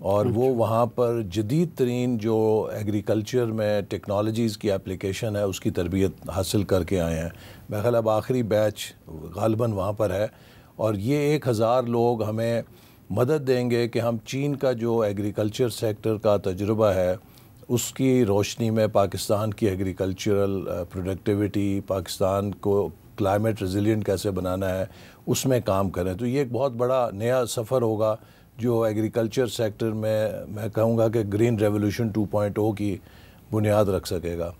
اور وہ وہاں پر جدید ترین جو ایگریکلچر میں ٹیکنالوجیز کی اپلیکیشن ہے اس کی تربیت حاصل کر کے آئے ہیں. میرا خیال اب آخری بیچ غالباً وہاں پر ہے, اور یہ 1000 لوگ ہمیں مدد دیں گے کہ ہم چین کا جو ایگریکلچر سیکٹر کا تجربہ ہے اس کی روشنی میں پاکستان کی ایگریکلچرل پروڈکٹیوٹی, پاکستان کو کلائمیٹ ریزیلینٹ کیسے بنانا ہے, اس میں کام کریں. تو یہ ایک بہت بڑا نیا سفر ہوگا جو ایگریکلچر سیکٹر میں کہوں گا کہ گرین ریولوشن 2.0 کی بنیاد رکھ سکے گا.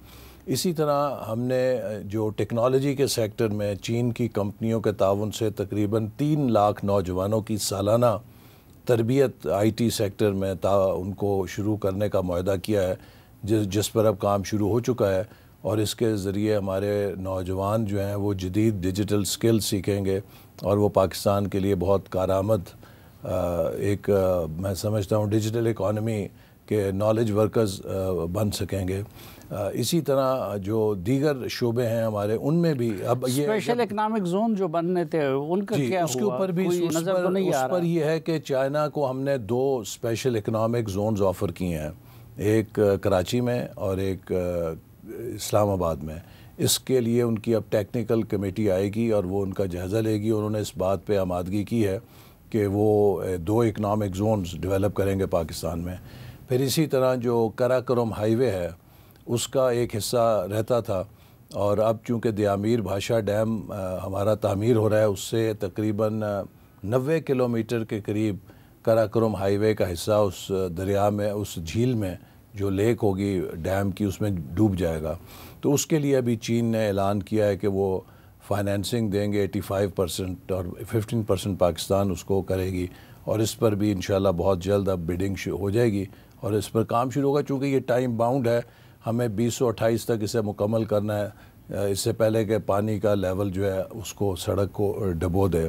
اسی طرح ہم نے جو ٹیکنالوجی کے سیکٹر میں چین کی کمپنیوں کے تعاون سے تقریباً 3 لاکھ نوجوانوں کی سالانہ تربیت آئی ٹی سیکٹر میں ان کو شروع کرنے کا معاہدہ کیا ہے, جس پر اب کام شروع ہو چکا ہے, اور اس کے ذریعے ہمارے نوجوان جو ہیں وہ جدید ڈیجیٹل سکل سیکھیں گے اور وہ پاکستان کے لیے بہت کارآمد ایک میں سمجھتا ہوں ڈیجیٹل اکانومی کے نالج ورکرز بن سکیں گے. اسی طرح جو دیگر شعبے ہیں ہمارے ان میں بھی اب یہ اسپیشل اکنامک زون جو بننے تھے ان کا کیا اس کے اوپر بھی اس پر یہ ہے کہ چائنا کو ہم نے 2 اسپیشل اکنامک زونز آفر کیے ہیں, ایک کراچی میں اور ایک اسلام آباد میں. اس کے لیے ان کی اب ٹیکنیکل کمیٹی آئے گی اور وہ ان کا جائزہ لے گی. انہوں نے اس بات پہ آمادگی کی ہے کہ وہ 2 اکنامک زونز ڈیولپ کریں گے پاکستان میں. پھر اسی طرح جو کراکرم ہائی وے ہے اس کا ایک حصہ رہتا تھا, اور اب چونکہ دیامیر بھاشا ڈیم ہمارا تعمیر ہو رہا ہے, اس سے تقریباً 90 کلومیٹر کے قریب کراکرم ہائی وے کا حصہ اس دریا میں, اس جھیل میں جو لیک ہوگی ڈیم کی, اس میں ڈوب جائے گا. تو اس کے لیے ابھی چین نے اعلان کیا ہے کہ وہ فائنینسنگ دیں گے 85% اور 15% پاکستان اس کو کرے گی, اور اس پر بھی انشاءاللہ بہت جلد اب بیڈنگ ہو جائے گی اور اس پر کام شروع ہوگا. چونکہ یہ ٹائم باؤنڈ ہے, ہمیں 2028 تک اسے مکمل کرنا ہے, اس سے پہلے کہ پانی کا لیول جو ہے اس کو سڑک کو ڈبو دے.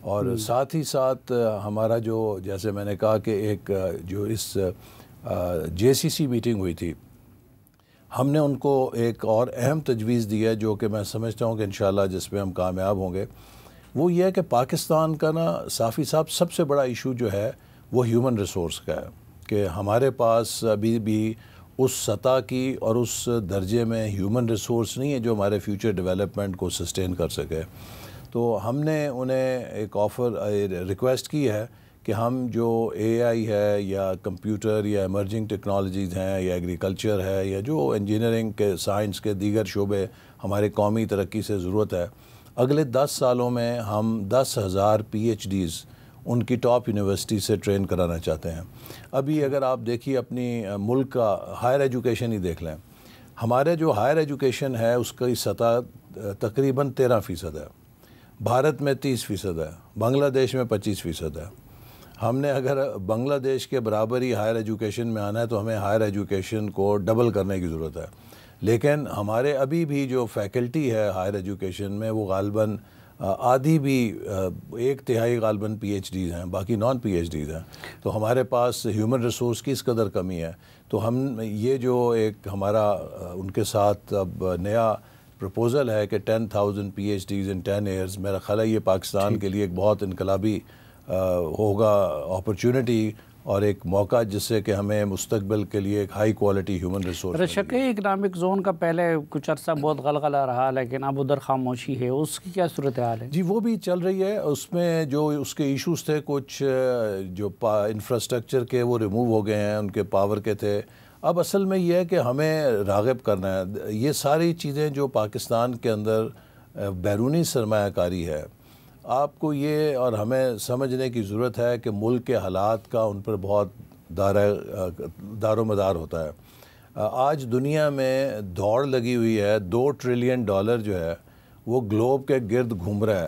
اور ساتھ ہی ساتھ ہمارا جو جیسے میں نے کہا کہ ایک جو اس JCC میٹنگ ہوئی تھی, ہم نے ان کو ایک اور اہم تجویز دی ہے جو کہ میں سمجھتا ہوں کہ انشاءاللہ جس میں ہم کامیاب ہوں گے. وہ یہ ہے کہ پاکستان کا صافی صاحب سب سے بڑا ایشو جو ہے وہ ہیومن ریسورس کا ہے, کہ ہمارے پاس ابھی بھی اس سطح کی اور اس درجے میں ہیومن ریسورس نہیں ہے جو ہمارے فیوچر ڈیولپمنٹ کو سسٹین کر سکے. تو ہم نے انہیں ایک ریکویسٹ کی ہے کہ ہم جو AI ہے یا کمپیوٹر یا ایمرجنگ ٹیکنالوجیز ہیں یا ایگریکلچر ہے یا جو انجینئرنگ کے سائنس کے دیگر شعبے ہمارے قومی ترقی سے ضرورت ہے, اگلے 10 سالوں میں ہم 10,000 PhDs ان کی ٹاپ یونیورسٹی سے ٹرین کرانا چاہتے ہیں. ابھی اگر آپ دیکھیے اپنی ملک کا ہائر ایجوکیشن ہی دیکھ لیں, ہمارے جو ہائر ایجوکیشن ہے اس کی سطح تقریباً 13% ہے, بھارت میں 30% ہے, بنگلہ دیش میں 25% ہے. ہم نے اگر بنگلہ دیش کے برابر ہی ہائر ایجوکیشن میں آنا ہے تو ہمیں ہائر ایجوکیشن کو ڈبل کرنے کی ضرورت ہے. لیکن ہمارے ابھی بھی جو فیکلٹی ہے ہائر ایجوکیشن میں وہ غالباً آدھی بھی 1/3 غالباً PhDs ہیں, باقی نان PhDs ہیں. تو ہمارے پاس ہیومن ریسورس کی اس قدر کمی ہے. تو ہم یہ جو ایک ہمارا ان کے ساتھ اب نیا پروپوزل ہے کہ 10,000 PhDs in 10 years, میرا خیال ہے یہ پاکستان کے لیے ایک بہت انقلابی ہوگا اپرچونٹی اور ایک موقع جس سے کہ ہمیں مستقبل کے لیے ایک high quality human resource. Rashakai economic zone کا پہلے کچھ عرصہ بہت غلغلہ رہا, لیکن اب ادھر خاموشی ہے, اس کی کیا صورتحال ہے؟ جی وہ بھی چل رہی ہے. اس میں جو اس کے ایشوز تھے کچھ جو انفراسٹرکچر کے وہ ریموو ہو گئے ہیں, ان کے پاور کے تھے. اب اصل میں یہ ہے کہ ہمیں راغب کرنا ہے. یہ ساری چیزیں جو پاکستان کے اندر بیرونی سرمایہ کاری ہے, آپ کو یہ اور ہمیں سمجھنے کی ضرورت ہے کہ ملک کے حالات کا ان پر بہت دار و مدار ہوتا ہے. آج دنیا میں دوڑ لگی ہوئی ہے, $2 ٹریلین جو ہے وہ گلوب کے گرد گھوم رہا ہے.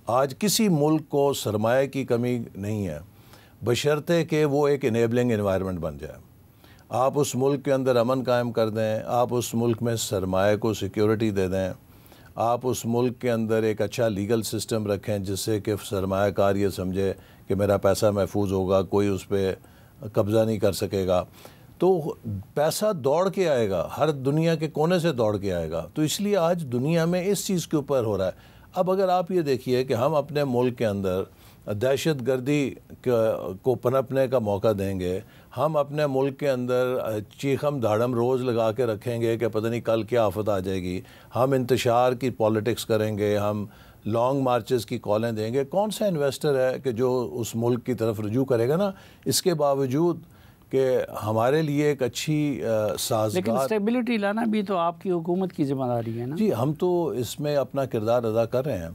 آج کسی ملک کو سرمایہ کی کمی نہیں ہے, بشرطے کہ وہ ایک انیبلنگ انوائرمنٹ بن جائے. آپ اس ملک کے اندر امن قائم کر دیں, آپ اس ملک میں سرمایہ کو سیکیورٹی دے دیں, آپ اس ملک کے اندر ایک اچھا لیگل سسٹم رکھیں جس سے کہ سرمایہ کار یہ سمجھے کہ میرا پیسہ محفوظ ہوگا, کوئی اس پہ قبضہ نہیں کر سکے گا, تو پیسہ دوڑ کے آئے گا, ہر دنیا کے کونے سے دوڑ کے آئے گا. تو اس لیے آج دنیا میں اس چیز کے اوپر ہو رہا ہے. اب اگر آپ یہ دیکھیے کہ ہم اپنے ملک کے اندر دہشت گردی کو پنپنے کا موقع دیں گے، ہم اپنے ملک کے اندر چیخم دھاڑم روز لگا کے رکھیں گے کہ پتہ نہیں کل کیا آفت آ جائے گی، ہم انتشار کی پالیٹکس کریں گے، ہم لانگ مارچز کی کالیں دیں گے، کون سا انویسٹر ہے کہ جو اس ملک کی طرف رجوع کرے گا نا؟ اس کے باوجود کہ ہمارے لیے ایک اچھی سازگار، لیکن اسٹیبلٹی لانا بھی تو آپ کی حکومت کی ذمہ داری ہے نا؟ جی ہم تو اس میں اپنا کردار ادا کر رہے ہیں،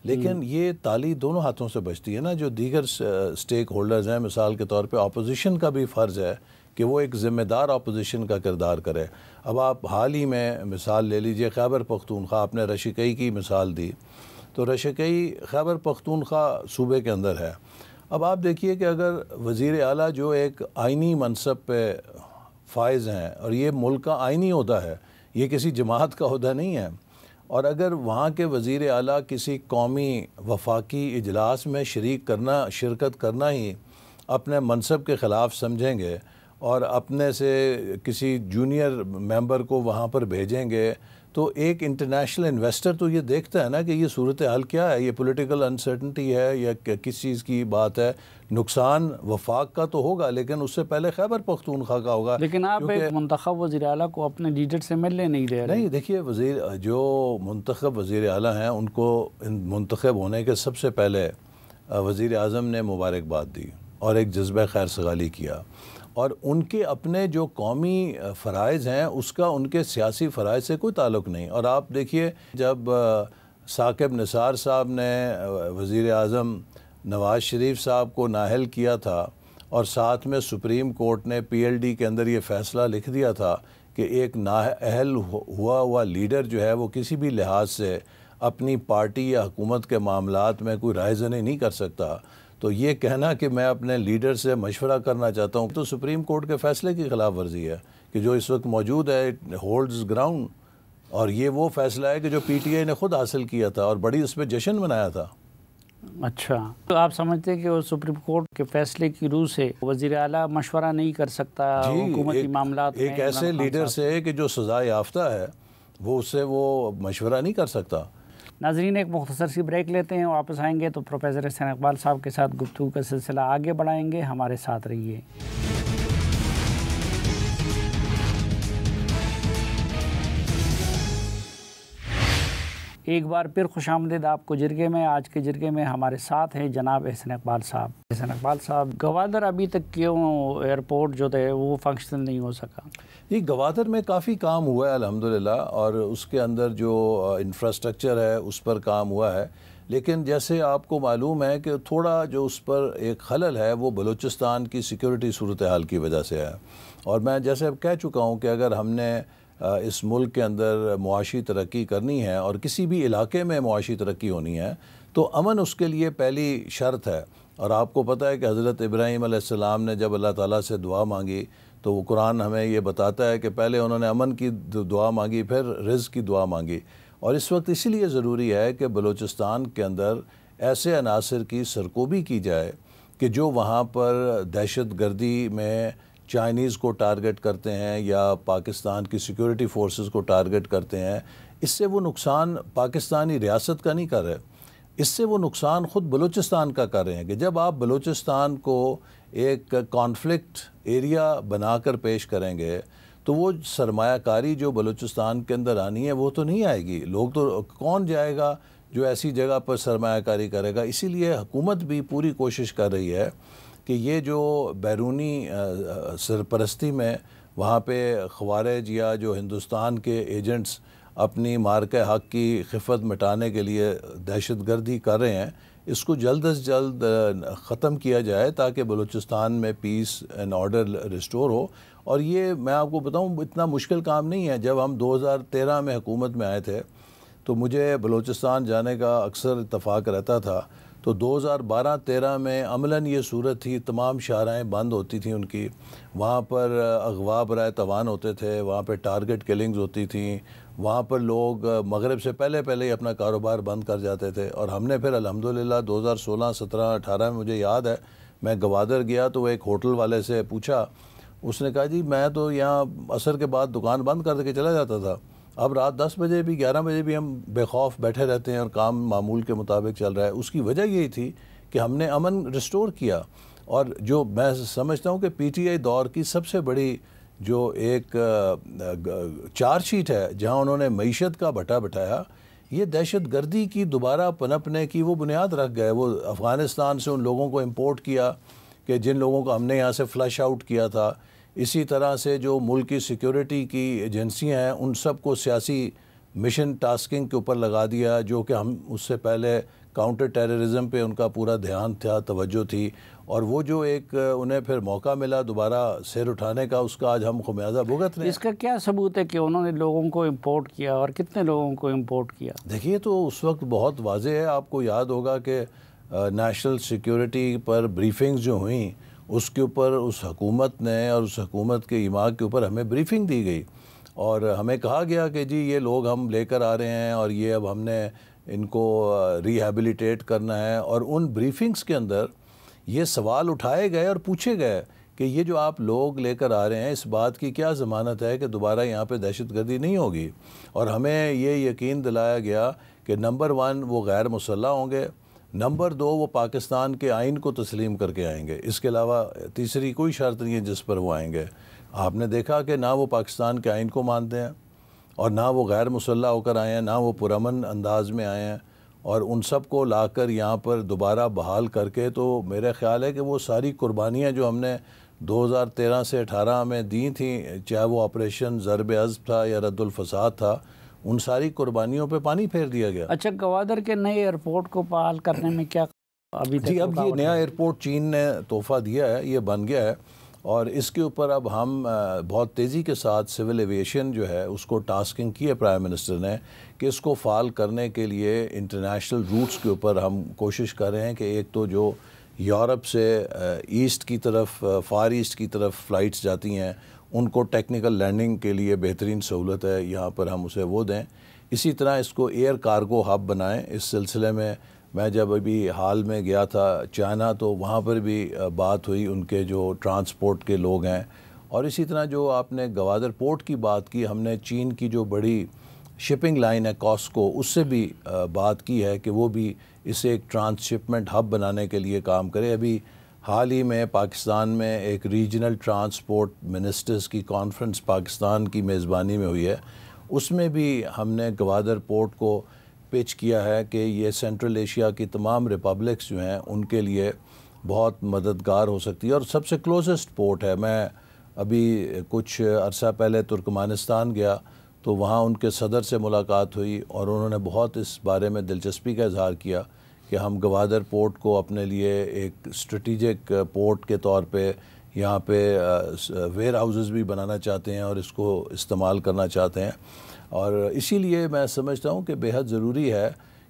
لیکن یہ تالی دونوں ہاتھوں سے بجتی ہے نا۔ جو دیگر سٹیک ہولڈرز ہیں، مثال کے طور پہ اپوزیشن کا بھی فرض ہے کہ وہ ایک ذمہ دار اپوزیشن کا کردار کرے۔ اب آپ حال ہی میں مثال لے لیجئے خیبر پختونخوا، آپ نے رشکئی کی مثال دی، تو رشکئی خیبر پختونخوا صوبے کے اندر ہے۔ اب آپ دیکھیے کہ اگر وزیر اعلیٰ جو ایک آئینی منصب پہ فائز ہیں، اور یہ ملک کا آئینی عہدہ ہے، یہ کسی جماعت کا عہدہ نہیں ہے، اور اگر وہاں کے وزیر اعلیٰ کسی قومی وفاقی اجلاس میں شرکت کرنا ہی اپنے منصب کے خلاف سمجھیں گے اور اپنے سے کسی جونیئر ممبر کو وہاں پر بھیجیں گے، تو ایک انٹرنیشنل انویسٹر تو یہ دیکھتا ہے نا کہ یہ صورتحال کیا ہے، یہ پولیٹیکل انسرٹنٹی ہے یا کس چیز کی بات ہے۔ نقصان وفاق کا تو ہوگا، لیکن اس سے پہلے خیبر پختونخوا کا ہوگا۔ لیکن آپ ایک منتخب وزیر اعلیٰ کو اپنے لیڈر سے ملنے نہیں دے رہے۔ نہیں، دیکھیے جو منتخب وزیر اعلیٰ ہیں ان کو منتخب ہونے کے سب سے پہلے وزیر اعظم نے مبارکباد دی اور ایک جذبہ خیر سگالی کیا، اور ان کے اپنے جو قومی فرائض ہیں اس کا ان کے سیاسی فرائض سے کوئی تعلق نہیں۔ اور آپ دیکھیے جب ثاقب نثار صاحب نے وزیر اعظم نواز شریف صاحب کو نااہل کیا تھا، اور ساتھ میں سپریم کورٹ نے PLD کے اندر یہ فیصلہ لکھ دیا تھا کہ ایک نااہل ہوا لیڈر جو ہے وہ کسی بھی لحاظ سے اپنی پارٹی یا حکومت کے معاملات میں کوئی رائے زنی نہیں کر سکتا، تو یہ کہنا کہ میں اپنے لیڈر سے مشورہ کرنا چاہتا ہوں تو سپریم کورٹ کے فیصلے کی خلاف ورزی ہے کہ جو اس وقت موجود ہے، اٹ ہولڈز گراؤنڈ، اور یہ وہ فیصلہ ہے کہ جو PTI نے خود حاصل کیا تھا اور بڑی اس پہ جشن منایا تھا۔ اچھا، تو آپ سمجھتے ہیں کہ وہ سپریم کورٹ کے فیصلے کی روح سے وزیر اعلیٰ مشورہ نہیں کر سکتا حکومتی معاملات میں؟ ایک ایسے لیڈر سے کہ جو سزا یافتہ ہے، وہ اس سے وہ مشورہ نہیں کر سکتا۔ ناظرین، ایک مختصر سی بریک لیتے ہیں، واپس آئیں گے تو پروفیسر احسان اقبال صاحب کے ساتھ گفتگو کا سلسلہ آگے بڑھائیں گے، ہمارے ساتھ رہیے۔ ایک بار پھر خوش آمدید آپ کو جرگے میں۔ آج کے جرگے میں ہمارے ساتھ ہیں جناب احسان اقبال صاحب۔ احسان اقبال صاحب، گوادر ابھی تک کیوں ایئرپورٹ جو ہے وہ فنکشنل نہیں ہو سکا؟ یہ گوادر میں کافی کام ہوا ہے الحمدللہ، اور اس کے اندر جو انفراسٹرکچر ہے اس پر کام ہوا ہے، لیکن جیسے آپ کو معلوم ہے کہ تھوڑا جو اس پر ایک خلل ہے وہ بلوچستان کی سیکیورٹی صورتحال کی وجہ سے ہے۔ اور میں جیسے اب کہہ چکا ہوں کہ اگر ہم نے اس ملک کے اندر معاشی ترقی کرنی ہے اور کسی بھی علاقے میں معاشی ترقی ہونی ہے تو امن اس کے لیے پہلی شرط ہے۔ اور آپ کو پتہ ہے کہ حضرت ابراہیم علیہ السلام نے جب اللہ تعالیٰ سے دعا مانگی تو وہ قرآن ہمیں یہ بتاتا ہے کہ پہلے انہوں نے امن کی دعا مانگی، پھر رزق کی دعا مانگی۔ اور اس وقت اسی لیے ضروری ہے کہ بلوچستان کے اندر ایسے عناصر کی سرکوبی کی جائے کہ جو وہاں پر دہشت گردی میں چائنیز کو ٹارگٹ کرتے ہیں یا پاکستان کی سیکیورٹی فورسز کو ٹارگٹ کرتے ہیں، اس سے وہ نقصان پاکستانی ریاست کا نہیں کر رہے، اس سے وہ نقصان خود بلوچستان کا کر رہے ہیں کہ جب آپ بلوچستان کو ایک کانفلکٹ ایریا بنا کر پیش کریں گے تو وہ سرمایہ کاری جو بلوچستان کے اندر آنی ہے وہ تو نہیں آئے گی، لوگ تو کون جائے گا جو ایسی جگہ پر سرمایہ کاری کرے گا۔ اسی لیے حکومت بھی پوری کوشش کر رہی ہے کہ یہ جو بیرونی سرپرستی میں وہاں پہ خوارج یا جو ہندوستان کے ایجنٹس اپنی مارکہ حق کی خفت مٹانے کے لیے دہشت گردی کر رہے ہیں، اس کو جلد از جلد ختم کیا جائے تاکہ بلوچستان میں پیس اینڈ آرڈر ریسٹور ہو۔ اور یہ میں آپ کو بتاؤں اتنا مشکل کام نہیں ہے۔ جب ہم 2013 میں حکومت میں آئے تھے تو مجھے بلوچستان جانے کا اکثر اتفاق رہتا تھا، تو 2012-13 میں عملاً یہ صورت تھی، تمام شاہراہیں بند ہوتی تھیں ان کی، وہاں پر اغوا برائے توان ہوتے تھے، وہاں پہ ٹارگٹ کلنگز ہوتی تھیں، وہاں پر لوگ مغرب سے پہلے ہی اپنا کاروبار بند کر جاتے تھے۔ اور ہم نے پھر الحمدللہ 2016, 17, 18 میں مجھے یاد ہے میں گوادر گیا تو ایک ہوٹل والے سے پوچھا، اس نے کہا جی میں تو یہاں عصر کے بعد دکان بند کر کے چلا جاتا تھا، اب رات 10 بجے بھی 11 بجے بھی ہم بے خوف بیٹھے رہتے ہیں اور کام معمول کے مطابق چل رہا ہے۔ اس کی وجہ یہی تھی کہ ہم نے امن ریسٹور کیا. اور جو میں سمجھتا ہوں کہ پی ٹی آئی دور کی سب سے بڑی جو ایک چارج شیٹ ہے جہاں انہوں نے معیشت کا بٹا بٹایا, یہ دہشت گردی کی دوبارہ پنپنے کی وہ بنیاد رکھ گئے. وہ افغانستان سے ان لوگوں کو امپورٹ کیا کہ جن لوگوں کو ہم نے یہاں سے فلش آؤٹ کیا تھا. اسی طرح سے جو ملک کی سیکیورٹی کی ایجنسیاں ہیں ان سب کو سیاسی مشن ٹاسکنگ کے اوپر لگا دیا, جو کہ ہم اس سے پہلے کاؤنٹر ٹیررزم پہ ان کا پورا دھیان تھا, توجہ تھی. اور وہ جو ایک انہیں پھر موقع ملا دوبارہ سیر اٹھانے کا, اس کا آج ہم خمیازہ بھگت رہے ہیں. اس کا کیا ثبوت ہے کہ انہوں نے لوگوں کو امپورٹ کیا, اور کتنے لوگوں کو امپورٹ کیا؟ دیکھیے تو اس وقت بہت واضح ہے, آپ کو یاد ہوگا کہ نیشنل سیکیورٹی پر بریفنگز جو ہوئیں اس کے اوپر اس حکومت نے اور اس حکومت کے ایما کے اوپر ہمیں بریفنگ دی گئی, اور ہمیں کہا گیا کہ جی یہ لوگ ہم لے کر آ رہے ہیں اور یہ اب ہم نے ان کو ریہیبلیٹیٹ کرنا ہے. اور ان بریفنگز کے اندر یہ سوال اٹھائے گئے اور پوچھے گئے کہ یہ جو آپ لوگ لے کر آ رہے ہیں اس بات کی کیا ضمانت ہے کہ دوبارہ یہاں پہ دہشت گردی نہیں ہوگی. اور ہمیں یہ یقین دلایا گیا کہ نمبر 1 وہ غیر مسلح ہوں گے, نمبر 2 وہ پاکستان کے آئین کو تسلیم کر کے آئیں گے, اس کے علاوہ تیسری کوئی شرط نہیں ہے جس پر وہ آئیں گے. آپ نے دیکھا کہ نہ وہ پاکستان کے آئین کو مانتے ہیں اور نہ وہ غیر مسلح ہو کر آئے ہیں, نہ وہ پرامن انداز میں آئے ہیں. اور ان سب کو لا کر یہاں پر دوبارہ بحال کر کے, تو میرا خیال ہے کہ وہ ساری قربانیاں جو ہم نے 2013 سے 18 میں دی تھیں, چاہے وہ آپریشن ضرب عضب تھا یا رد الفساد تھا, ان ساری قربانیوں پہ پانی پھیر دیا گیا. اچھا, گوادر کے نئے ایئرپورٹ کو بحال کرنے میں کیا ابھی تک؟ جی اب یہ نیا ایئرپورٹ چین نے تحفہ دیا ہے, یہ بن گیا ہے, اور اس کے اوپر اب ہم بہت تیزی کے ساتھ سول ایویشن جو ہے اس کو ٹاسکنگ کی ہے پرائم منسٹر نے کہ اس کو فعال کرنے کے لیے انٹرنیشنل روٹس کے اوپر ہم کوشش کر رہے ہیں کہ ایک تو جو یورپ سے ایسٹ کی طرف, فار ایسٹ کی طرف فلائٹس جاتی ہیں ان کو ٹیکنیکل لینڈنگ کے لیے بہترین سہولت ہے, یہاں پر ہم اسے وہ دیں. اسی طرح اس کو ایئر کارگو ہب بنائیں. اس سلسلے میں میں جب ابھی حال میں گیا تھا چائنا تو وہاں پر بھی بات ہوئی ان کے جو ٹرانسپورٹ کے لوگ ہیں. اور اسی طرح جو آپ نے گوادر پورٹ کی بات کی, ہم نے چین کی جو بڑی شپنگ لائن ہے کاسکو, اس سے بھی بات کی ہے کہ وہ بھی اسے ایک ٹرانس شپمنٹ ہب بنانے کے لیے کام کرے. ابھی حال ہی میں پاکستان میں ایک ریجنل ٹرانسپورٹ منسٹرز کی کانفرنس پاکستان کی میزبانی میں ہوئی ہے, اس میں بھی ہم نے گوادر پورٹ کو پیچ کیا ہے کہ یہ سینٹرل ایشیا کی تمام ریپبلکس جو ہیں ان کے لیے بہت مددگار ہو سکتی ہے اور سب سے کلوزسٹ پورٹ ہے. میں ابھی کچھ عرصہ پہلے ترکمانستان گیا تو وہاں ان کے صدر سے ملاقات ہوئی اور انہوں نے بہت اس بارے میں دلچسپی کا اظہار کیا کہ ہم گوادر پورٹ کو اپنے لیے ایک اسٹریٹجک پورٹ کے طور پہ یہاں پہ ویئر ہاؤسز بھی بنانا چاہتے ہیں اور اس کو استعمال کرنا چاہتے ہیں. اور اسی لیے میں سمجھتا ہوں کہ بہت ضروری ہے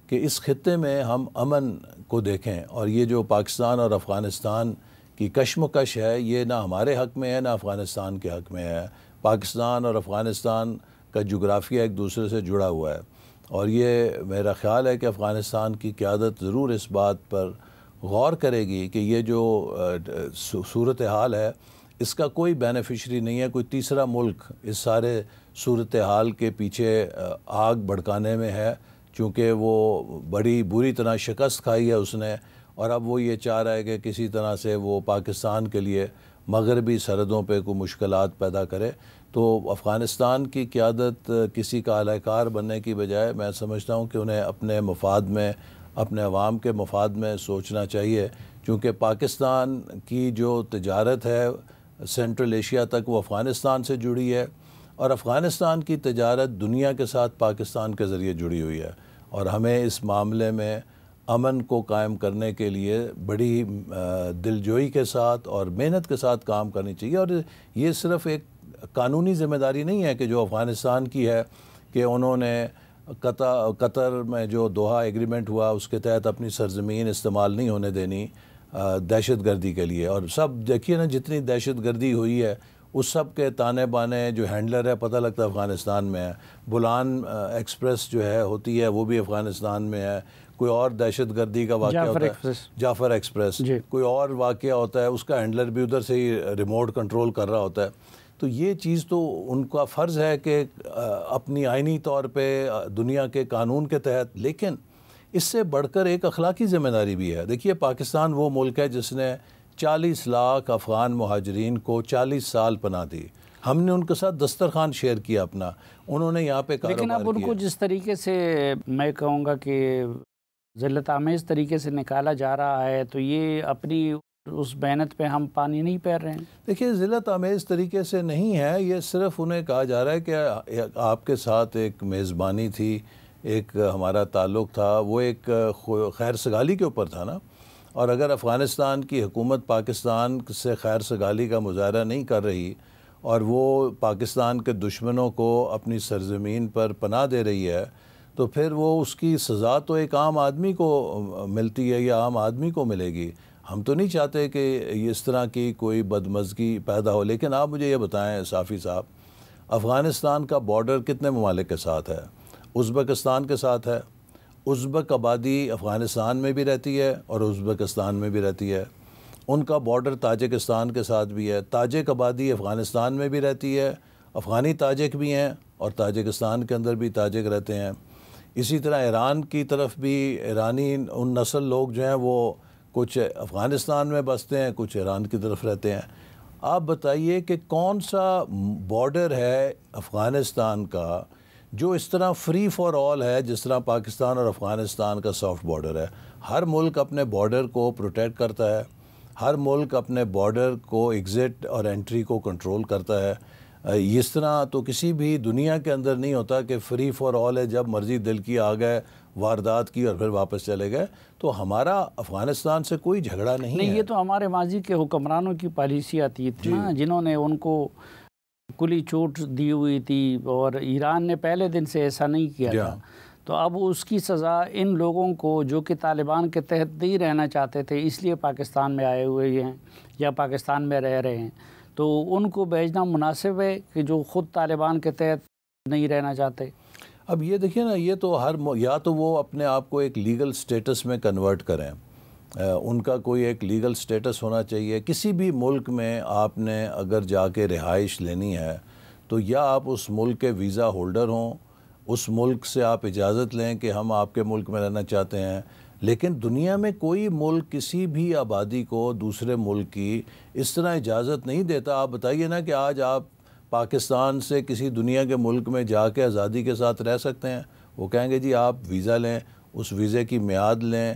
کہ اس خطے میں ہم امن کو دیکھیں, اور یہ جو پاکستان اور افغانستان کی کشمکش ہے یہ نہ ہمارے حق میں ہے نہ افغانستان کے حق میں ہے. پاکستان اور افغانستان کا جغرافیہ ایک دوسرے سے جڑا ہوا ہے, اور یہ میرا خیال ہے کہ افغانستان کی قیادت ضرور اس بات پر غور کرے گی کہ یہ جو صورتحال ہے اس کا کوئی بینیفیشری نہیں ہے, کوئی تیسرا ملک اس سارے صورتحال کے پیچھے آگ بھڑکانے میں ہے, چونکہ وہ بڑی بری طرح شکست کھائی ہے اس نے, اور اب وہ یہ چاہ رہا ہے کہ کسی طرح سے وہ پاکستان کے لیے مغربی سرحدوں پہ کوئی مشکلات پیدا کرے. تو افغانستان کی قیادت کسی کا اعلی کار بننے کی بجائے میں سمجھتا ہوں کہ انہیں اپنے مفاد میں, اپنے عوام کے مفاد میں سوچنا چاہیے, کیونکہ پاکستان کی جو تجارت ہے سینٹرل ایشیا تک وہ افغانستان سے جڑی ہے, اور افغانستان کی تجارت دنیا کے ساتھ پاکستان کے ذریعے جڑی ہوئی ہے, اور ہمیں اس معاملے میں امن کو قائم کرنے کے لیے بڑی دلجوئی کے ساتھ اور محنت کے ساتھ کام کرنی چاہیے. اور یہ صرف ایک قانونی ذمہ داری نہیں ہے کہ جو افغانستان کی ہے کہ انہوں نے قطر میں جو دوحہ ایگریمنٹ ہوا اس کے تحت اپنی سرزمین استعمال نہیں ہونے دینی دہشت گردی کے لیے, اور سب دیکھیے نا جتنی دہشت گردی ہوئی ہے اس سب کے تانے بانے جو ہینڈلر ہے پتہ لگتا ہے افغانستان میں ہے. بولان ایکسپریس جو ہے ہوتی ہے وہ بھی افغانستان میں ہے, کوئی اور دہشت گردی کا واقعہ ہوتا ہے جعفر ایکسپریس, کوئی اور واقعہ ہوتا ہے اس کا ہینڈلر بھی ادھر سے ہی ریموٹ کنٹرول کر رہا ہوتا ہے. تو یہ چیز تو ان کا فرض ہے کہ اپنی آئینی طور پہ دنیا کے قانون کے تحت, لیکن اس سے بڑھ کر ایک اخلاقی ذمہ داری بھی ہے. دیکھیے پاکستان وہ ملک ہے جس نے 40 لاکھ افغان مہاجرین کو 40 سال پناہ دی. ہم نے ان کے ساتھ دسترخوان شیئر کیا اپنا, انہوں نے یہاں پہ کاروبار کیا. لیکن اب ان کو جس طریقے سے میں کہوں گا کہ ذلت آمیز طریقے سے نکالا جا رہا ہے, تو یہ اپنی اس محنت پہ ہم پانی نہیں پیر رہے ہیں. دیکھیے ذلت آمیز طریقے سے نہیں ہے, یہ صرف انہیں کہا جا رہا ہے کہ آپ کے ساتھ ایک میزبانی تھی, ایک ہمارا تعلق تھا, وہ ایک خیر سگالی کے اوپر تھا نا. اور اگر افغانستان کی حکومت پاکستان سے خیر سگالی کا مظاہرہ نہیں کر رہی اور وہ پاکستان کے دشمنوں کو اپنی سرزمین پر پناہ دے رہی ہے, تو پھر وہ اس کی سزا تو ایک عام آدمی کو ملتی ہے یا عام آدمی کو ملے گی. ہم تو نہیں چاہتے کہ اس طرح کی کوئی بدمزگی پیدا ہو. لیکن آپ مجھے یہ بتائیں صافی صاحب, افغانستان کا بارڈر کتنے ممالک کے ساتھ ہے؟ ازبکستان کے ساتھ ہے. ازبک آبادی افغانستان میں بھی رہتی ہے اور ازبکستان میں بھی رہتی ہے. ان کا بارڈر تاجکستان کے ساتھ بھی ہے. تاجک آبادی افغانستان میں بھی رہتی ہے, افغانی تاجک بھی ہیں اور تاجکستان کے اندر بھی تاجک رہتے ہیں. اسی طرح ایران کی طرف بھی ایرانی ان نسل لوگ جو ہیں وہ کچھ افغانستان میں بستے ہیں, کچھ ایران کی طرف رہتے ہیں. آپ بتائیے کہ کون سا بارڈر ہے افغانستان کا جو اس طرح فری فار آل ہے جس طرح پاکستان اور افغانستان کا سافٹ بارڈر ہے. ہر ملک اپنے بارڈر کو پروٹیکٹ کرتا ہے, ہر ملک اپنے بارڈر کو ایگزٹ اور انٹری کو کنٹرول کرتا ہے. اس طرح تو کسی بھی دنیا کے اندر نہیں ہوتا کہ فری فار آل ہے, جب مرضی دل کی آ گئے, واردات کی اور پھر واپس چلے گئے. تو ہمارا افغانستان سے کوئی جھگڑا نہیں ہے. یہ تو ہمارے ماضی کے حکمرانوں کی پالیسی آتی تھی نا, جنہوں نے ان کو کلی چھوٹ دی ہوئی تھی, اور ایران نے پہلے دن سے ایسا نہیں کیا تھا. تو اب اس کی سزا ان لوگوں کو جو کہ طالبان کے تحت نہیں رہنا چاہتے تھے, اس لیے پاکستان میں آئے ہوئے ہیں یا پاکستان میں رہ رہے ہیں, تو ان کو بھیجنا مناسب ہے کہ جو خود طالبان کے تحت نہیں رہنا چاہتے. اب یہ دیکھیں نا, یہ تو یا تو وہ اپنے آپ کو ایک لیگل سٹیٹس میں کنورٹ کریں, ان کا کوئی ایک لیگل سٹیٹس ہونا چاہیے. کسی بھی ملک میں آپ نے اگر جا کے رہائش لینی ہے تو یا آپ اس ملک کے ویزا ہولڈر ہوں, اس ملک سے آپ اجازت لیں کہ ہم آپ کے ملک میں رہنا چاہتے ہیں. لیکن دنیا میں کوئی ملک کسی بھی آبادی کو دوسرے ملک کی اس طرح اجازت نہیں دیتا. آپ بتائیے نا کہ آج آپ پاکستان سے کسی دنیا کے ملک میں جا کے آزادی کے ساتھ رہ سکتے ہیں؟ وہ کہیں گے جی آپ ویزا لیں, اس ویزے کی میعاد لیں,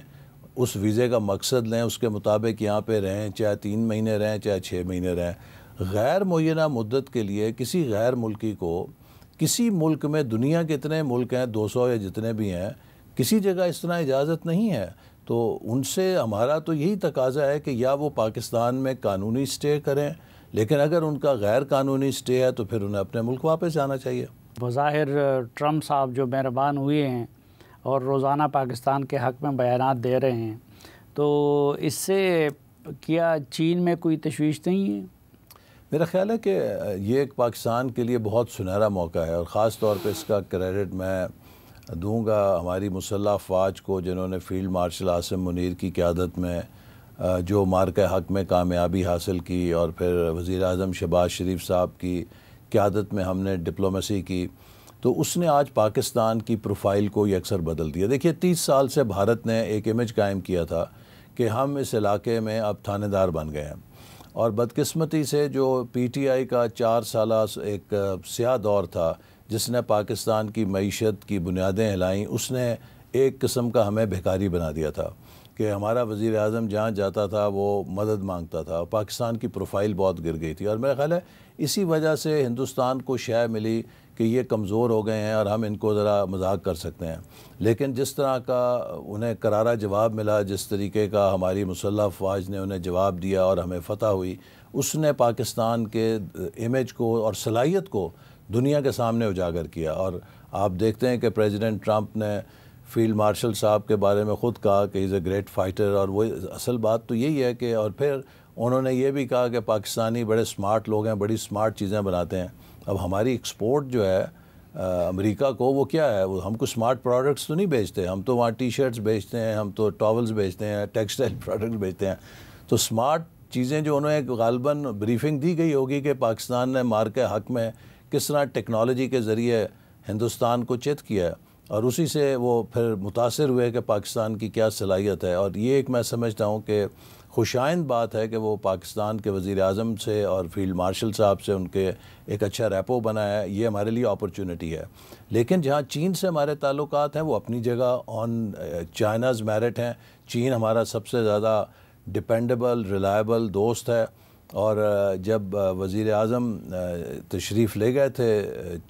اس ویزے کا مقصد لیں, اس کے مطابق یہاں پہ رہیں, چاہے 3 مہینے رہیں چاہے 6 مہینے رہیں. غیر معینہ مدت کے لیے کسی غیر ملکی کو کسی ملک میں, دنیا کے اتنے ملک ہیں 200 یا جتنے بھی ہیں, کسی جگہ اس طرح اجازت نہیں ہے. تو ان سے ہمارا تو یہی تقاضا ہے کہ یا وہ پاکستان میں قانونی سٹے کریں, لیکن اگر ان کا غیر قانونی سٹے ہے تو پھر انہیں اپنے ملک واپس جانا چاہیے. بظاہر ٹرمپ صاحب جو مہربان ہوئے ہیں اور روزانہ پاکستان کے حق میں بیانات دے رہے ہیں, تو اس سے کیا چین میں کوئی تشویش نہیں ہے؟ میرا خیال ہے کہ یہ ایک پاکستان کے لیے بہت سنہرا موقع ہے, اور خاص طور پہ اس کا کریڈٹ میں دوں گا ہماری مسلح افواج کو, جنہوں نے فیلڈ مارشل عاصم منیر کی قیادت میں جو مارکہ حق میں کامیابی حاصل کی, اور پھر وزیر اعظم شہباز شریف صاحب کی قیادت میں ہم نے ڈپلومیسی کی, تو اس نے آج پاکستان کی پروفائل کو یکسر بدل دیا. دیکھیے 30 سال سے بھارت نے ایک امیج قائم کیا تھا کہ ہم اس علاقے میں اب تھانے دار بن گئے ہیں, اور بدقسمتی سے جو پی ٹی آئی کا 4 سالہ ایک سیاہ دور تھا جس نے پاکستان کی معیشت کی بنیادیں ہلائیں, اس نے ایک قسم کا ہمیں بھکاری بنا دیا تھا کہ ہمارا وزیر اعظم جہاں جاتا تھا وہ مدد مانگتا تھا. پاکستان کی پروفائل بہت گر گئی تھی, اور میرا خیال ہے اسی وجہ سے ہندوستان کو شے ملی کہ یہ کمزور ہو گئے ہیں اور ہم ان کو ذرا مذاق کر سکتے ہیں. لیکن جس طرح کا انہیں کرارا جواب ملا, جس طریقے کا ہماری مسلح افواج نے انہیں جواب دیا اور ہمیں فتح ہوئی, اس نے پاکستان کے امیج کو اور صلاحیت کو دنیا کے سامنے اجاگر کیا. اور آپ دیکھتے ہیں کہ پریزیڈنٹ ٹرمپ نے فیلڈ مارشل صاحب کے بارے میں خود کہا کہ از اے گریٹ فائٹر, اور وہ اصل بات تو یہی ہے کہ, اور پھر انہوں نے یہ بھی کہا کہ پاکستانی بڑے سمارٹ لوگ ہیں, بڑی سمارٹ چیزیں بناتے ہیں. اب ہماری ایکسپورٹ جو ہے امریکہ کو, وہ کیا ہے, وہ ہم کو سمارٹ پروڈکٹس تو نہیں بیچتے, ہم تو وہاں ٹی شرٹس بیچتے ہیں, ہم تو ٹاولز بیچتے ہیں, ٹیکسٹائل پروڈکٹس بیچتے ہیں. تو سمارٹ چیزیں جو انہیں غالباً بریفنگ دی گئی ہوگی کہ پاکستان نے مارکہ حق میں کس طرح ٹیکنالوجی کے ذریعے ہندوستان کو چت کیا ہے. اور اسی سے وہ پھر متاثر ہوئے کہ پاکستان کی کیا صلاحیت ہے. اور یہ ایک میں سمجھتا ہوں کہ خوشائند بات ہے کہ وہ پاکستان کے وزیر اعظم سے اور فیلڈ مارشل صاحب سے ان کے ایک اچھا ریپو بنا ہے. یہ ہمارے لیے اپرچونٹی ہے. لیکن جہاں چین سے ہمارے تعلقات ہیں وہ اپنی جگہ آن چائناز میرٹ ہیں. چین ہمارا سب سے زیادہ ڈپینڈیبل ریلائبل دوست ہے. اور جب وزیر اعظم تشریف لے گئے تھے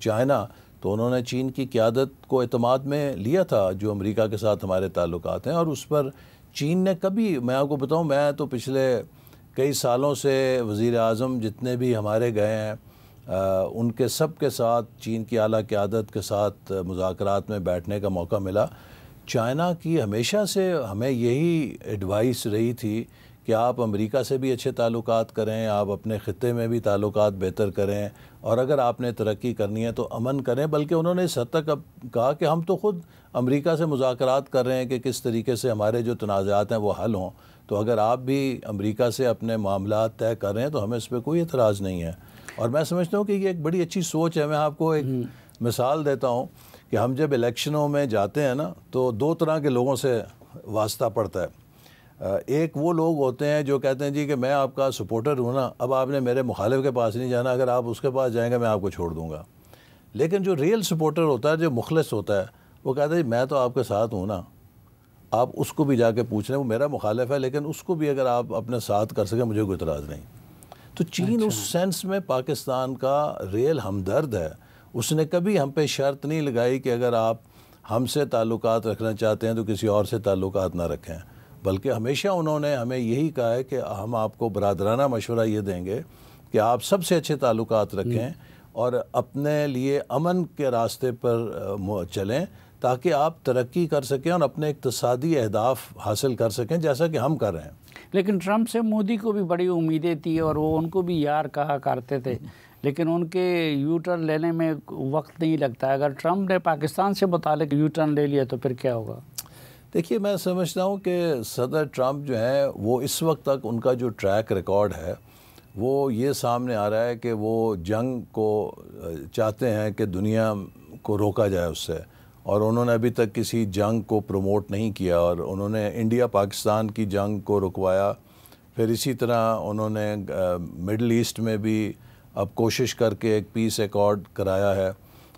چائنا تو انہوں نے چین کی قیادت کو اعتماد میں لیا تھا جو امریکہ کے ساتھ ہمارے تعلقات ہیں. اور اس پر چین نے کبھی، میں آپ کو بتاؤں، میں تو پچھلے کئی سالوں سے وزیر اعظم جتنے بھی ہمارے گئے ہیں ان کے سب کے ساتھ چین کی اعلیٰ قیادت کے ساتھ مذاکرات میں بیٹھنے کا موقع ملا. چائنا کی ہمیشہ سے ہمیں یہی ایڈوائس رہی تھی کہ آپ امریکہ سے بھی اچھے تعلقات کریں، آپ اپنے خطے میں بھی تعلقات بہتر کریں، اور اگر آپ نے ترقی کرنی ہے تو امن کریں. بلکہ انہوں نے اس حد تک اب کہا کہ ہم تو خود امریکہ سے مذاکرات کر رہے ہیں کہ کس طریقے سے ہمارے جو تنازعات ہیں وہ حل ہوں. تو اگر آپ بھی امریکہ سے اپنے معاملات طے کر رہے ہیں تو ہمیں اس پہ کوئی اعتراض نہیں ہے. اور میں سمجھتا ہوں کہ یہ ایک بڑی اچھی سوچ ہے. میں آپ کو ایک مثال دیتا ہوں کہ ہم جب الیکشنوں میں جاتے ہیں نا تو دو طرح کے لوگوں سے واسطہ پڑتا ہے. ایک وہ لوگ ہوتے ہیں جو کہتے ہیں جی کہ میں آپ کا سپورٹر ہوں نا، اب آپ نے میرے مخالف کے پاس نہیں جانا، اگر آپ اس کے پاس جائیں گے میں آپ کو چھوڑ دوں گا. لیکن جو ریئل سپورٹر ہوتا ہے، جو مخلص ہوتا ہے، وہ کہتا ہے جی میں تو آپ کے ساتھ ہوں نا، آپ اس کو بھی جا کے پوچھ رہے ہیں، وہ میرا مخالف ہے لیکن اس کو بھی اگر آپ اپنے ساتھ کر سکیں مجھے کوئی اعتراض نہیں. تو چین اس سینس میں پاکستان کا ریئل ہمدرد ہے. اس نے کبھی ہم پہ شرط نہیں لگائی کہ اگر آپ ہم سے تعلقات رکھنا چاہتے ہیں تو کسی اور سے تعلقات نہ رکھیں، بلکہ ہمیشہ انہوں نے ہمیں یہی کہا ہے کہ ہم آپ کو برادرانہ مشورہ یہ دیں گے کہ آپ سب سے اچھے تعلقات رکھیں اور اپنے لیے امن کے راستے پر چلیں تاکہ آپ ترقی کر سکیں اور اپنے اقتصادی اہداف حاصل کر سکیں جیسا کہ ہم کر رہے ہیں. لیکن ٹرمپ سے مودی کو بھی بڑی امیدیں تھی اور وہ ان کو بھی یار کہا کرتے تھے، لیکن ان کے یو ٹرن لینے میں وقت نہیں لگتا. اگر ٹرمپ نے پاکستان سے متعلق یو ٹرن لے لیا تو پھر کیا ہوگا؟ دیکھیے میں سمجھتا ہوں کہ صدر ٹرمپ جو ہیں وہ اس وقت تک ان کا جو ٹریک ریکارڈ ہے وہ یہ سامنے آ رہا ہے کہ وہ جنگ کو چاہتے ہیں کہ دنیا کو روکا جائے اس سے، اور انہوں نے ابھی تک کسی جنگ کو پروموٹ نہیں کیا، اور انہوں نے انڈیا پاکستان کی جنگ کو رکوایا. پھر اسی طرح انہوں نے مڈل ایسٹ میں بھی اب کوشش کر کے ایک پیس ایکارڈ کرایا ہے.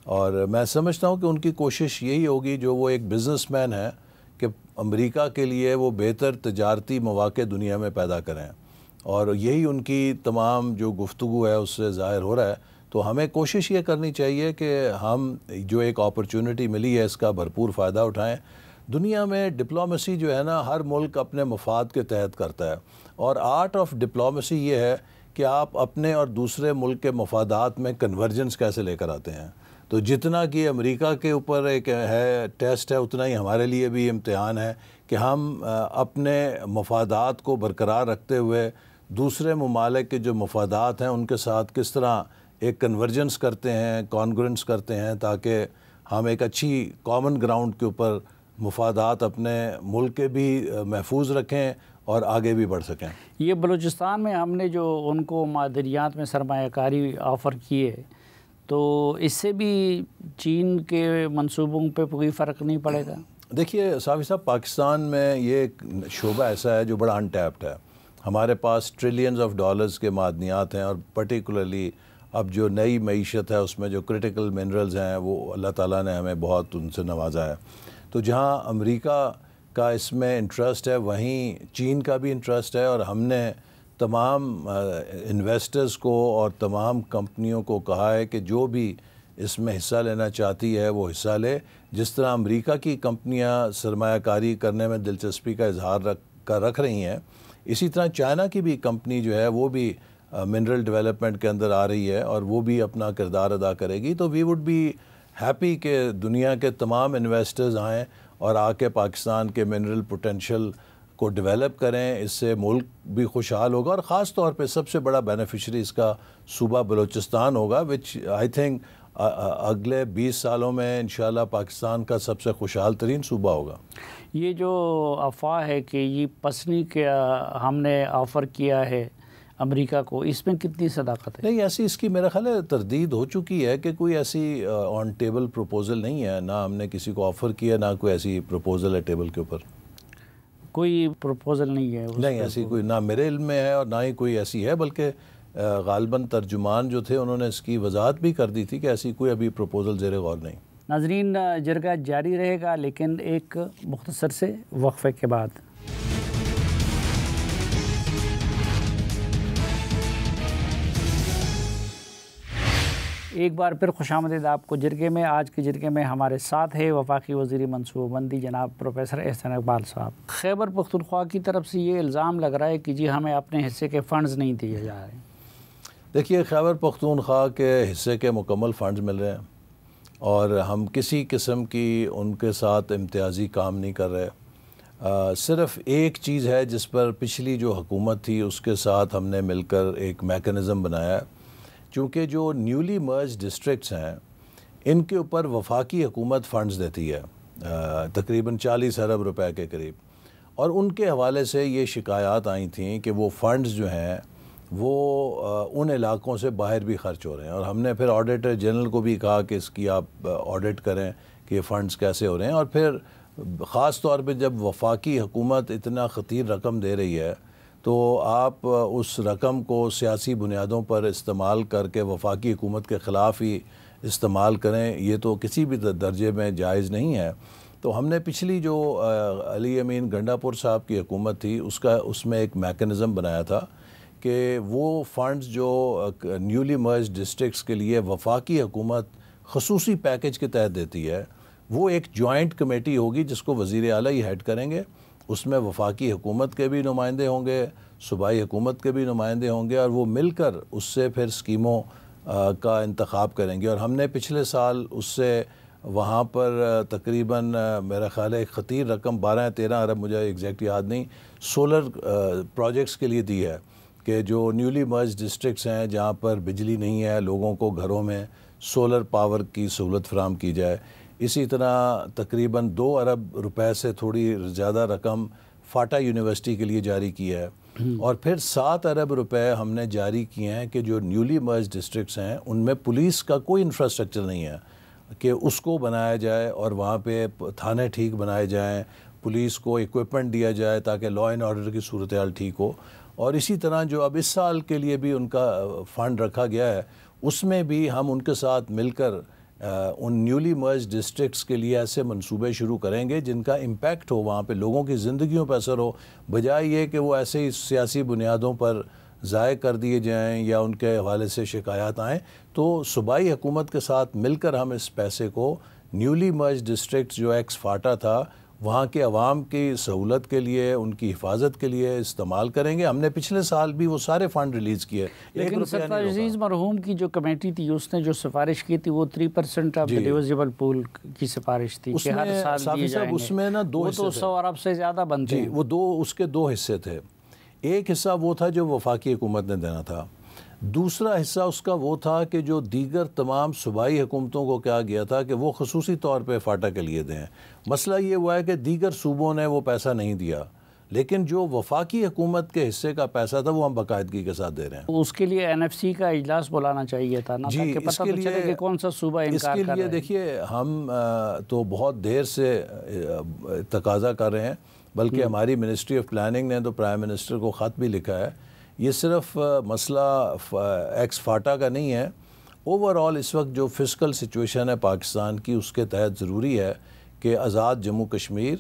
اور میں سمجھتا ہوں کہ ان کی کوشش یہی ہوگی، جو وہ ایک بزنس مین ہے، کہ امریکہ کے لیے وہ بہتر تجارتی مواقع دنیا میں پیدا کریں، اور یہی ان کی تمام جو گفتگو ہے اس سے ظاہر ہو رہا ہے. تو ہمیں کوشش یہ کرنی چاہیے کہ ہم جو ایک اپرچونٹی ملی ہے اس کا بھرپور فائدہ اٹھائیں. دنیا میں ڈپلومیسی جو ہے نا ہر ملک اپنے مفاد کے تحت کرتا ہے، اور آرٹ آف ڈپلومیسی یہ ہے کہ آپ اپنے اور دوسرے ملک کے مفادات میں کنورجنس کیسے لے کر آتے ہیں. تو جتنا کہ امریکہ کے اوپر ایک ہے ٹیسٹ ہے، اتنا ہی ہمارے لیے بھی امتحان ہے کہ ہم اپنے مفادات کو برقرار رکھتے ہوئے دوسرے ممالک کے جو مفادات ہیں ان کے ساتھ کس طرح ایک کنورجنس کرتے ہیں، کانگرنس کرتے ہیں، تاکہ ہم ایک اچھی کامن گراؤنڈ کے اوپر مفادات اپنے ملک کے بھی محفوظ رکھیں اور آگے بھی بڑھ سکیں. یہ بلوچستان میں ہم نے جو ان کو معدنیات میں سرمایہ کاری آفر کیے، تو اس سے بھی چین کے منصوبوں پہ کوئی فرق نہیں پڑے گا؟ دیکھیے صافی صاحب، پاکستان میں یہ ایک شعبہ ایسا ہے جو بڑا انٹیپڈ ہے. ہمارے پاس ٹریلینز آف ڈالرز کے معدنیات ہیں، اور پرٹیکولرلی اب جو نئی معیشت ہے اس میں جو کرٹیکل منرلز ہیں وہ اللہ تعالیٰ نے ہمیں بہت ان سے نوازا ہے. تو جہاں امریکہ کا اس میں انٹرسٹ ہے وہیں چین کا بھی انٹرسٹ ہے، اور ہم نے تمام انویسٹرز کو اور تمام کمپنیوں کو کہا ہے کہ جو بھی اس میں حصہ لینا چاہتی ہے وہ حصہ لے. جس طرح امریکہ کی کمپنیاں سرمایہ کاری کرنے میں دلچسپی کا اظہار رکھ رہی ہیں، اسی طرح چائنا کی بھی کمپنی جو ہے وہ بھی منرل ڈیولپمنٹ کے اندر آ رہی ہے اور وہ بھی اپنا کردار ادا کرے گی. تو وی وڈ بی ہیپی کہ دنیا کے تمام انویسٹرز آئیں اور آ کے پاکستان کے منرل پوٹینشیل کو ڈیولپ کریں. اس سے ملک بھی خوشحال ہوگا، اور خاص طور پہ سب سے بڑا بینیفیشری اس کا صوبہ بلوچستان ہوگا، وچ آئی تھنک اگلے 20 سالوں میں انشاءاللہ پاکستان کا سب سے خوشحال ترین صوبہ ہوگا. یہ جو افواہ ہے کہ یہ پسنی کے ہم نے آفر کیا ہے امریکہ کو، اس میں کتنی صداقت ہے؟ نہیں، ایسی اس کی میرا خیال ہے تردید ہو چکی ہے کہ کوئی ایسی آن ٹیبل پروپوزل نہیں ہے، نہ ہم نے کسی کو آفر کیا، نہ کوئی ایسی پروپوزل ہے ٹیبل کے اوپر. کوئی پروپوزل نہیں ہے نہیں، ایسی کوئی نہ میرے علم میں ہے اور نہ ہی کوئی ایسی ہے، بلکہ غالباً ترجمان جو تھے انہوں نے اس کی وضاحت بھی کر دی تھی کہ ایسی کوئی ابھی پروپوزل زیر غور نہیں. ناظرین، جرگہ جاری رہے گا لیکن ایک مختصر سے وقفے کے بعد. ایک بار پھر خوش آمدید آپ کو جرگے میں. آج کے جرگے میں ہمارے ساتھ ہے وفاقی وزیر منصوبہ بندی جناب پروفیسر احسن اقبال صاحب. خیبر پختونخوا کی طرف سے یہ الزام لگ رہا ہے کہ جی ہمیں اپنے حصے کے فنڈز نہیں دیے جا رہے ہیں. دیکھیے، خیبر پختونخوا کے حصے کے مکمل فنڈز مل رہے ہیں اور ہم کسی قسم کی ان کے ساتھ امتیازی کام نہیں کر رہے. صرف ایک چیز ہے جس پر پچھلی جو حکومت تھی اس کے ساتھ ہم نے مل کر ایک میکنزم بنایا ہے. چونکہ جو نیولی مرج ڈسٹرکٹس ہیں ان کے اوپر وفاقی حکومت فنڈز دیتی ہے تقریباً 40 ارب روپے کے قریب، اور ان کے حوالے سے یہ شکایات آئی تھیں کہ وہ فنڈز جو ہیں وہ ان علاقوں سے باہر بھی خرچ ہو رہے ہیں. اور ہم نے پھر آڈیٹر جنرل کو بھی کہا کہ اس کی آپ آڈٹ کریں کہ یہ فنڈز کیسے ہو رہے ہیں. اور پھر خاص طور پہ جب وفاقی حکومت اتنا خطیر رقم دے رہی ہے تو آپ اس رقم کو سیاسی بنیادوں پر استعمال کر کے وفاقی حکومت کے خلاف ہی استعمال کریں، یہ تو کسی بھی درجے میں جائز نہیں ہے. تو ہم نے پچھلی جو علی امین گنڈا پور صاحب کی حکومت تھی اس میں ایک میکنزم بنایا تھا کہ وہ فنڈز جو نیولی مرج ڈسٹرکٹس کے لیے وفاقی حکومت خصوصی پیکج کے تحت دیتی ہے، وہ ایک جوائنٹ کمیٹی ہوگی جس کو وزیر اعلیٰ ہی ہیڈ کریں گے. اس میں وفاقی حکومت کے بھی نمائندے ہوں گے، صوبائی حکومت کے بھی نمائندے ہوں گے، اور وہ مل کر اس سے پھر اسکیموں کا انتخاب کریں گے. اور ہم نے پچھلے سال اس سے وہاں پر تقریباً میرا خیال ہے ایک خطیر رقم 12-13 ارب مجھے ایگزیکٹ یاد نہیں سولر پروجیکٹس کے لیے دی ہے کہ جو نیولی مرج ڈسٹرکٹس ہیں جہاں پر بجلی نہیں ہے، لوگوں کو گھروں میں سولر پاور کی سہولت فراہم کی جائے. اسی طرح تقریباً 2 ارب روپے سے تھوڑی زیادہ رقم فاٹا یونیورسٹی کے لیے جاری کی ہے. اور پھر 7 ارب روپے ہم نے جاری کیے ہیں کہ جو نیولی مرج ڈسٹرکٹس ہیں ان میں پولیس کا کوئی انفراسٹرکچر نہیں ہے کہ اس کو بنایا جائے اور وہاں پہ تھانے ٹھیک بنائے جائیں، پولیس کو ایکوپمنٹ دیا جائے تاکہ لا اینڈ آرڈر کی صورتحال ٹھیک ہو. اور اسی طرح جو اب اس سال کے لیے بھی ان کا فنڈ رکھا گیا ہے اس میں بھی ہم ان کے ساتھ مل کر ان نیولی مرج ڈسٹرکٹس کے لیے ایسے منصوبے شروع کریں گے جن کا امپیکٹ ہو، وہاں پہ لوگوں کی زندگیوں پر اثر ہو، بجائے یہ کہ وہ ایسے ہی سیاسی بنیادوں پر ضائع کر دیے جائیں یا ان کے حوالے سے شکایات آئیں. تو صوبائی حکومت کے ساتھ مل کر ہم اس پیسے کو نیولی مرج ڈسٹرکٹس جو ایکس فاٹا تھا وہاں کے عوام کی سہولت کے لیے، ان کی حفاظت کے لیے استعمال کریں گے. ہم نے پچھلے سال بھی وہ سارے فنڈ ریلیز کیے. لیکن سرفراز عزیز مرحوم کی جو کمیٹی تھی اس نے جو سفارش کی تھی وہ 3% آف ڈیویزیبل پول کی سفارش تھی کہ ہر سال دیے جائیں گے. اس میں نا 2 حصے، وہ تو 100 ارب سے زیادہ بنتے ہیں. وہ اس کے 2 حصے تھے. ایک حصہ وہ تھا جو وفاقی حکومت نے دینا تھا، دوسرا حصہ اس کا وہ تھا کہ جو دیگر تمام صوبائی حکومتوں کو کہا گیا تھا کہ وہ خصوصی طور پہ فاٹا کے لیے دیں. مسئلہ یہ ہوا ہے کہ دیگر صوبوں نے وہ پیسہ نہیں دیا، لیکن جو وفاقی حکومت کے حصے کا پیسہ تھا وہ ہم باقاعدگی کے ساتھ دے رہے ہیں. اس کے لیے NFC کا اجلاس بلانا چاہیے تھا نا، تاکہ پتہ تو چلے کہ کون سا صوبہ انکار کر رہا ہے. اس کے لیے دیکھیے ہم تو بہت دیر سے تقاضا کر رہے ہیں، بلکہ ہماری منسٹری آف پلاننگ نے تو پرائم منسٹر کو خط بھی لکھا ہے. یہ صرف مسئلہ ایکس فاٹا کا نہیں ہے، اوورآل اس وقت جو فسکل سچویشن ہے پاکستان کی اس کے تحت ضروری ہے کہ آزاد جموں کشمیر،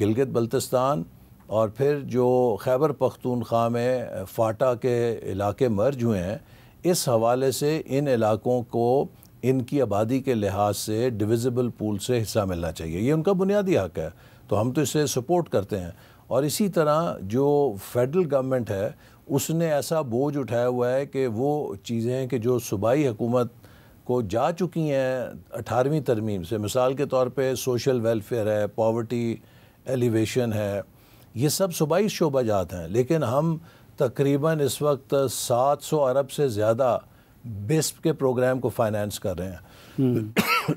گلگت بلتستان اور پھر جو خیبر پختونخوا میں فاٹا کے علاقے مرج ہوئے ہیں، اس حوالے سے ان علاقوں کو ان کی آبادی کے لحاظ سے ڈویزیبل پول سے حصہ ملنا چاہیے. یہ ان کا بنیادی حق ہے، تو ہم تو اسے سپورٹ کرتے ہیں. اور اسی طرح جو فیڈرل گورنمنٹ ہے اس نے ایسا بوجھ اٹھایا ہوا ہے کہ وہ چیزیں کہ جو صوبائی حکومت کو جا چکی ہیں 18ویں ترمیم سے، مثال کے طور پہ سوشل ویلفیئر ہے، پاورٹی ایلیویشن ہے، یہ سب صوبائی شعبہ جات ہیں، لیکن ہم تقریباً اس وقت 700 ارب سے زیادہ بیسپ کے پروگرام کو فائنانس کر رہے ہیں.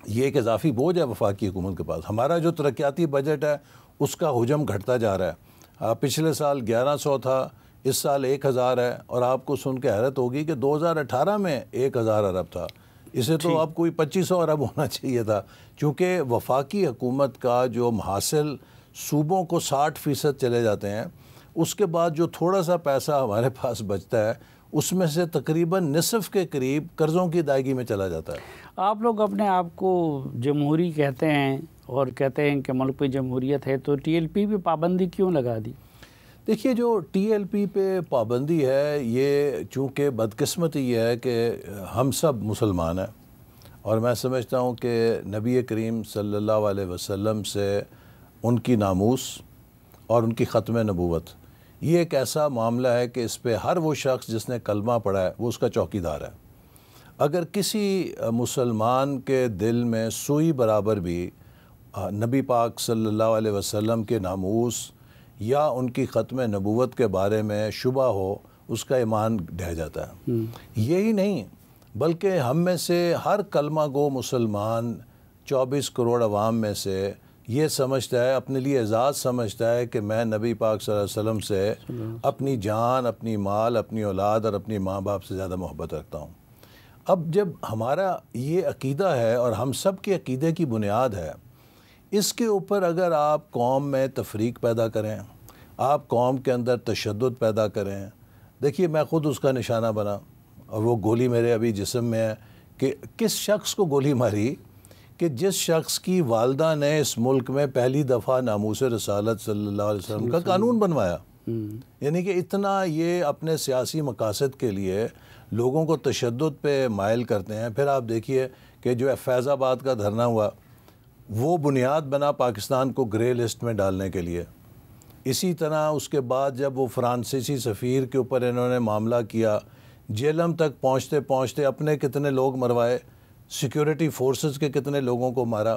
یہ ایک اضافی بوجھ ہے وفاقی حکومت کے پاس. ہمارا جو ترقیاتی بجٹ ہے اس کا حجم گھٹتا جا رہا ہے. پچھلے سال 1100 تھا، اس سال 1000 ہے، اور آپ کو سن کے حیرت ہوگی کہ 2018 میں 1000 ارب تھا، اسے تو اب کوئی 2500 ارب ہونا چاہیے تھا، چونکہ وفاقی حکومت کا جو محاصل صوبوں کو 60% چلے جاتے ہیں، اس کے بعد جو تھوڑا سا پیسہ ہمارے پاس بچتا ہے اس میں سے تقریباً نصف کے قریب قرضوں کی ادائیگی میں چلا جاتا ہے۔ آپ لوگ اپنے آپ کو جمہوری کہتے ہیں اور کہتے ہیں کہ ملک پہ جمہوریت ہے، تو ٹی ایل پی پہ پابندی کیوں لگا دی؟ دیکھیے، جو ٹی ایل پی پہ پابندی ہے، یہ چونکہ بدقسمتی یہ ہے کہ ہم سب مسلمان ہیں، اور میں سمجھتا ہوں کہ نبی کریم صلی اللہ علیہ وسلم سے ان کی ناموس اور ان کی ختم نبوت، یہ ایک ایسا معاملہ ہے کہ اس پہ ہر وہ شخص جس نے کلمہ پڑھا ہے وہ اس کا چوکیدار ہے۔ اگر کسی مسلمان کے دل میں سوئی برابر بھی نبی پاک صلی اللہ علیہ وسلم کے ناموس یا ان کی ختم نبوت کے بارے میں شبہ ہو، اس کا ایمان ڈہ جاتا ہے۔ یہی نہیں بلکہ ہم میں سے ہر کلمہ گو مسلمان 24 کروڑ عوام میں سے یہ سمجھتا ہے، اپنے لیے اعزاز سمجھتا ہے کہ میں نبی پاک صلی اللہ علیہ وسلم سے اپنی جان، اپنی مال، اپنی اولاد اور اپنی ماں باپ سے زیادہ محبت رکھتا ہوں۔ اب جب ہمارا یہ عقیدہ ہے اور ہم سب کے عقیدے کی بنیاد ہے، اس کے اوپر اگر آپ قوم میں تفریق پیدا کریں، آپ قوم کے اندر تشدد پیدا کریں، دیکھیے میں خود اس کا نشانہ بنا، اور وہ گولی میرے ابھی جسم میں ہے کہ کس شخص کو گولی ماری کہ جس شخص کی والدہ نے اس ملک میں پہلی دفعہ ناموس رسالت صلی اللہ علیہ وسلم کا قانون بنوایا۔ یعنی کہ اتنا یہ اپنے سیاسی مقاصد کے لیے لوگوں کو تشدد پہ مائل کرتے ہیں۔ پھر آپ دیکھیے کہ جو فیض آباد کا دھرنا ہوا، وہ بنیاد بنا پاکستان کو گرے لسٹ میں ڈالنے کے لیے۔ اسی طرح اس کے بعد جب وہ فرانسیسی سفیر کے اوپر انہوں نے معاملہ کیا، جیلم تک پہنچتے پہنچتے اپنے کتنے لوگ مروائے، سیکیورٹی فورسز کے کتنے لوگوں کو مارا۔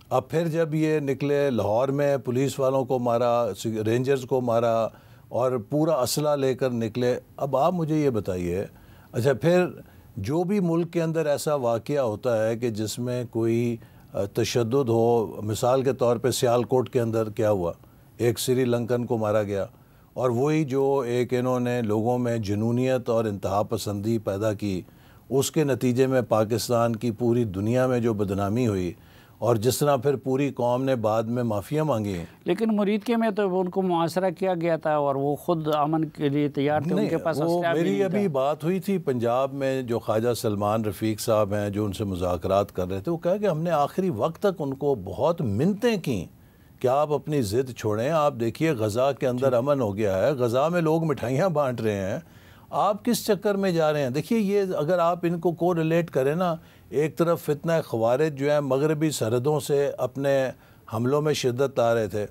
اب پھر جب یہ نکلے لاہور میں پولیس والوں کو مارا، رینجرز کو مارا، اور پورا اسلحہ لے کر نکلے۔ اب آپ مجھے یہ بتائیے، اچھا پھر جو بھی ملک کے اندر ایسا واقعہ ہوتا ہے کہ جس میں کوئی تشدد ہو، مثال کے طور پہ سیالکوٹ کے اندر کیا ہوا، ایک سری لنکن کو مارا گیا، اور وہی جو ایک انہوں نے لوگوں میں جنونیت اور انتہا پسندی پیدا کی، اس کے نتیجے میں پاکستان کی پوری دنیا میں جو بدنامی ہوئی، اور جس طرح پھر پوری قوم نے بعد میں معافیاں مانگی۔ لیکن مریدکے میں تو ان کو محاصرہ کیا گیا تھا اور وہ خود امن کے لیے تیار تھے، ان کے پاس اسلحہ بھی نہیں میری ابھی بات ہوئی تھی پنجاب میں، جو خواجہ سلمان رفیق صاحب ہیں جو ان سے مذاکرات کر رہے تھے، وہ کہا کہ ہم نے آخری وقت تک ان کو بہت منتیں کیں کہ آپ اپنی ضد چھوڑیں۔ آپ دیکھیے غزہ کے اندر امن ہو گیا ہے، غزہ میں لوگ مٹھائیاں بانٹ رہے ہیں، آپ کس چکر میں جا رہے ہیں؟ دیکھیے یہ اگر آپ ان کو ریلیٹ کریں نا، ایک طرف فتنہ خوارج جو ہے مغربی سرحدوں سے اپنے حملوں میں شدت آ رہے تھے،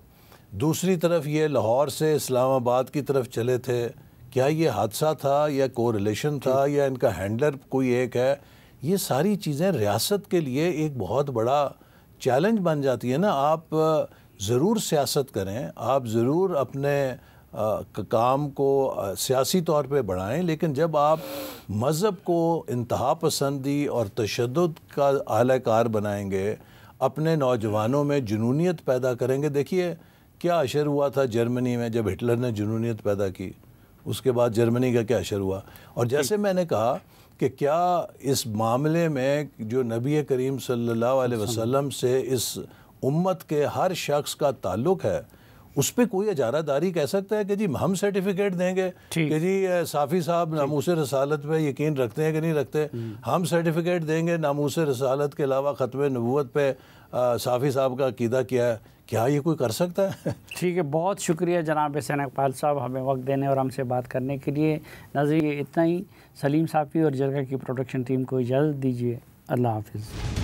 دوسری طرف یہ لاہور سے اسلام آباد کی طرف چلے تھے۔ کیا یہ حادثہ تھا یا کوریلیشن تھا یا ان کا ہینڈلر کوئی ایک ہے؟ یہ ساری چیزیں ریاست کے لیے ایک بہت بڑا چیلنج بن جاتی ہے نا۔ آپ ضرور سیاست کریں، آپ ضرور اپنے کام کو سیاسی طور پہ بڑھائیں، لیکن جب آپ مذہب کو انتہا پسندی اور تشدد کا اعلی کار بنائیں گے، اپنے نوجوانوں میں جنونیت پیدا کریں گے۔ دیکھیے کیا اشر ہوا تھا جرمنی میں جب ہٹلر نے جنونیت پیدا کی، اس کے بعد جرمنی کا کیا اشر ہوا۔ اور جیسے میں نے کہا کہ کیا اس معاملے میں جو نبی کریم صلی اللہ علیہ وسلم سے اس امت کے ہر شخص کا تعلق ہے، اس پہ کوئی اجارہ داری کہہ سکتا ہے کہ جی ہم سرٹیفکیٹ دیں گے کہ جی صافی صاحب ناموس رسالت پہ یقین رکھتے ہیں کہ نہیں رکھتے، ہم سرٹیفکیٹ دیں گے ناموس رسالت کے علاوہ ختم نبوت پہ صافی صاحب کا عقیدہ کیا ہے؟ کیا یہ کوئی کر سکتا ہے؟ ٹھیک ہے، بہت شکریہ جناب حسین اقبال صاحب ہمیں وقت دینے اور ہم سے بات کرنے کے لیے۔ ناظرین اتنا ہی، سلیم صافی اور جرگہ کی پروڈکشن ٹیم کو اجازت دیجیے، اللہ حافظ۔